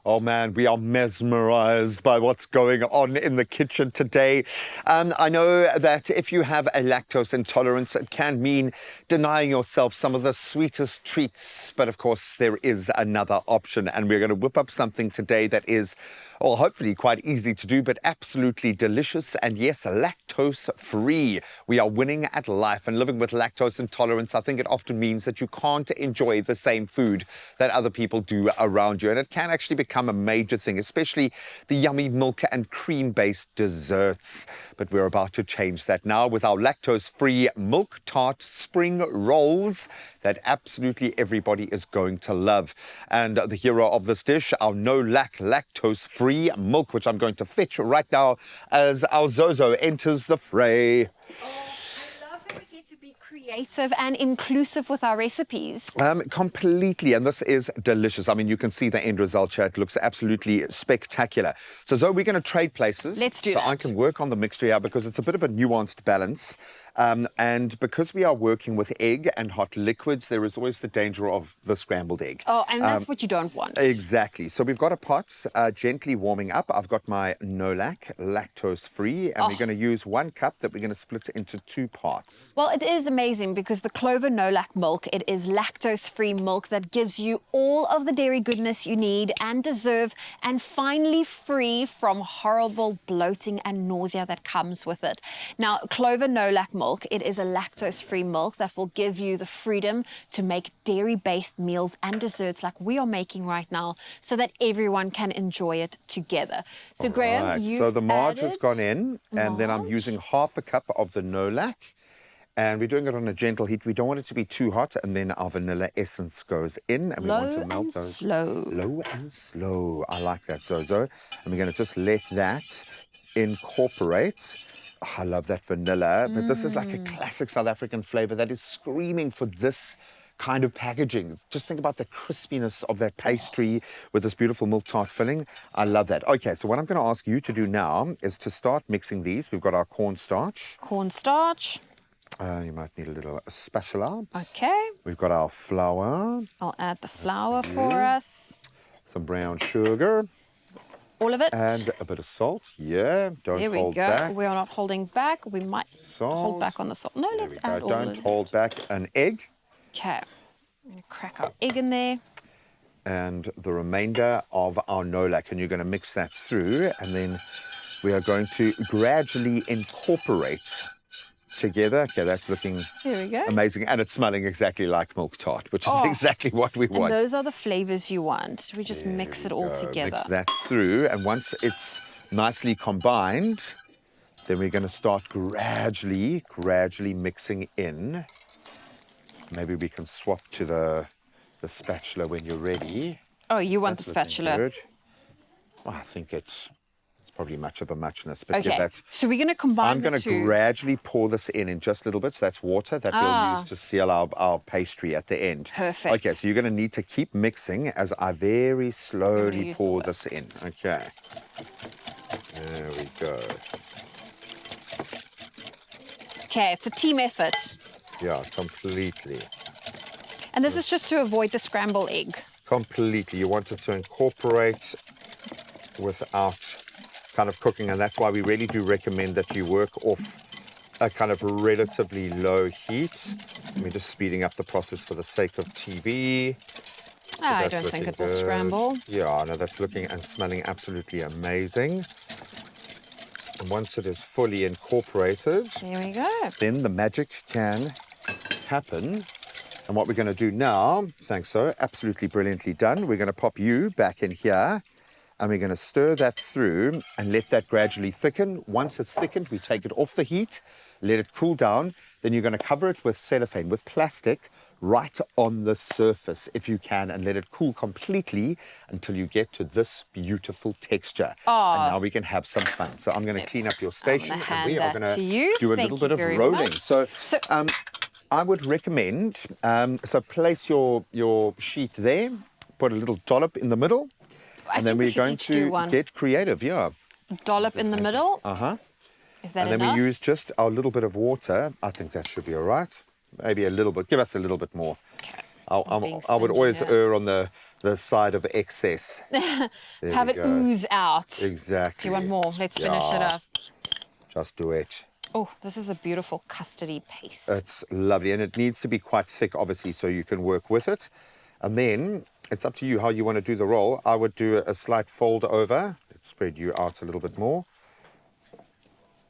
Oh man, we are mesmerized by what's going on in the kitchen today. I know that if you have a lactose intolerance, it can mean denying yourself some of the sweetest treats. But of course, there is another option, and we're going to whip up something today that is, well, hopefully quite easy to do, but absolutely delicious. And yes, lactose free. We are winning at life, and living with lactose intolerance, I think it often means that you can't enjoy the same food that other people do around you. And it can actually become a major thing, especially the yummy milk and cream-based desserts. But we're about to change that now with our lactose-free milk tart spring rolls that absolutely everybody is going to love. And the hero of this dish, our lactose-free milk, which I'm going to fetch right now as our Zozo enters the fray. To be creative and inclusive with our recipes. Completely, and this is delicious. I mean, you can see the end result here. It looks absolutely spectacular. So Zoe, we're going to trade places. Let's do that. So I can work on the mixture here because it's a bit of a nuanced balance. And because we are working with egg and hot liquids, there is always the danger of the scrambled egg. Oh, and that's what you don't want. Exactly. So we've got a pot gently warming up. I've got my no-lac, lactose-free, and we're going to use 1 cup that we're going to split into 2 parts. Well, it is amazing because the CLOVER no-lac milk, it is lactose-free milk that gives you all of the dairy goodness you need and deserve, and finally free from horrible bloating and nausea that comes with it. Now, CLOVER no-lac milk, it is a lactose-free milk that will give you the freedom to make dairy-based meals and desserts like we are making right now, so that everyone can enjoy it together. So, Graham, so the marge has gone in, and then I'm using 1/2 cup of the no-lac. And we're doing it on a gentle heat. We don't want it to be too hot. And then our vanilla essence goes in. And we want to melt those. Slow. Low and slow. I like that, Zozo. And we're going to just let that incorporate. Oh, I love that vanilla. But this is like a classic South African flavor that is screaming for this kind of packaging. Just think about the crispiness of that pastry with this beautiful milk tart filling. I love that. Okay, so what I'm going to ask you to do now is to start mixing these. We've got our cornstarch. Cornstarch. You might need a little spatula. Okay. We've got our flour. I'll add the flour for us. Some brown sugar. All of it. And a bit of salt. Yeah, don't hold back. There we go. We are not holding back. We might Salt. hold back on the salt. No, let's add all Don't hold back. An egg. Okay. I'm going to crack our egg in there. And the remainder of our no-lac. And you're going to mix that through. And then we are going to gradually incorporate together. Okay, that's looking amazing. And it's smelling exactly like milk tart, which is exactly what we want. And those are the flavors you want. We just mix it all together. Mix that through, and once it's nicely combined, then we're going to start gradually mixing in. Maybe we can swap to the spatula when you're ready. Oh, you want the spatula? Good. Well, I think it's probably much of a muchness, but yeah, that's... So we're going to combine I'm going to gradually pour this in just little bits. That's water that we'll use to seal our pastry at the end. Perfect. Okay, so you're going to need to keep mixing as I very slowly pour this in. Okay. There we go. Okay, it's a team effort. Yeah, completely. And this is just to avoid the scrambled egg. Completely. You want it to incorporate without kind of cooking, and that's why we really do recommend that you work off a kind of relatively low heat. We're just speeding up the process for the sake of TV. I don't think it will scramble. Yeah, no, that's looking and smelling absolutely amazing. And once it is fully incorporated, there we go. Then the magic can happen. And what we're going to do now, thanks, so absolutely brilliantly done. We're going to pop you back in here. And we're going to stir that through and let that gradually thicken. Once it's thickened, we take it off the heat, let it cool down. Then you're going to cover it with cellophane, with plastic, right on the surface, if you can, and let it cool completely until you get to this beautiful texture. And now we can have some fun. So I'm going to clean up your station, and we are going to do a little bit of rolling. So I would recommend, so place your sheet there, put a little dollop in the middle. And then we're going to get creative, Dollop in the middle. Is that enough? And then we use just our little bit of water. I think that should be all right. Maybe a little bit. Give us a little bit more. Okay. I would always err on the the side of excess. Have it ooze out. Exactly. Do you want more? Let's finish it Yeah. off. Just do it. Oh, this is a beautiful custardy paste. It's lovely, and it needs to be quite thick, obviously, so you can work with it. And then it's up to you how you want to do the roll. I would do a slight fold over. Let's spread you out a little bit more.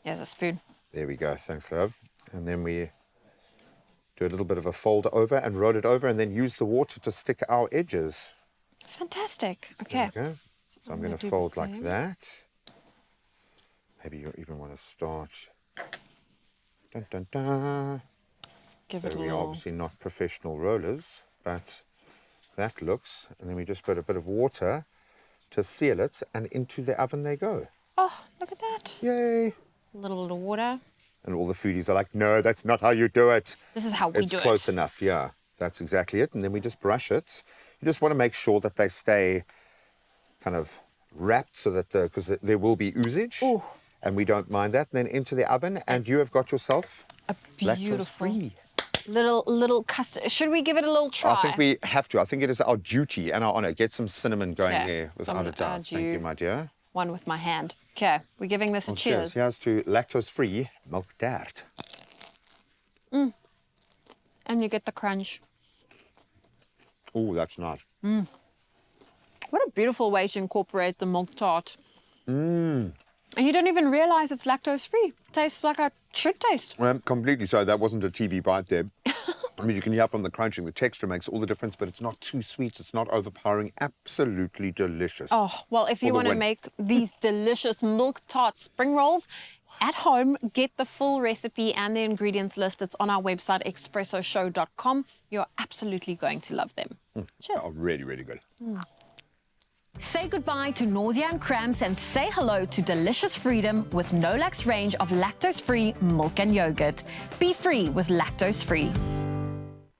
Here's a spoon. There we go. Thanks, love. And then we do a little bit of a fold over and roll it over, and then use the water to stick our edges. Fantastic. Okay. There we go. So I'm going to do the fold like same. that. Maybe you even want to start. Dun, dun, dun. Give So it a we are little. obviously not professional rollers, but that looks, and then we just put a bit of water to seal it, and into the oven they go. Oh, look at that. Yay! A little bit of water. And all the foodies are like, no, that's not how you do it. This is how we It's do close it. enough, yeah. That's exactly it. And then we just brush it. You just want to make sure that they stay kind of wrapped so that because there will be oozage. Ooh. And we don't mind that. And then into the oven, and you have got yourself A beautiful lactose-free. little custard. Should we give it a little try? I think we have to. I think it is our duty and our honor. Get some cinnamon going Okay. there, So I'm without a gonna doubt. add Thank you, you- my dear. One with my hand. Okay, we're giving this a Well, cheers. Here's to lactose-free milk Tart. And you get the crunch. Oh, that's nice. What a beautiful way to incorporate the milk tart. And you don't even realize it's lactose free. Tastes like it should taste. Completely so. That wasn't a TV bite there. I mean, you can hear from the crunching, the texture makes all the difference, but it's not too sweet. It's not overpowering. Absolutely delicious. Oh, well, if you For the want to win. make these delicious milk tart spring rolls at home, get the full recipe and the ingredients list. It's on our website, expressoshow.com. You're absolutely going to love them. Cheers. Oh, really, really good. Say goodbye to nausea and cramps and say hello to delicious freedom with Nolax range of lactose-free milk and yogurt. Be free with lactose-free.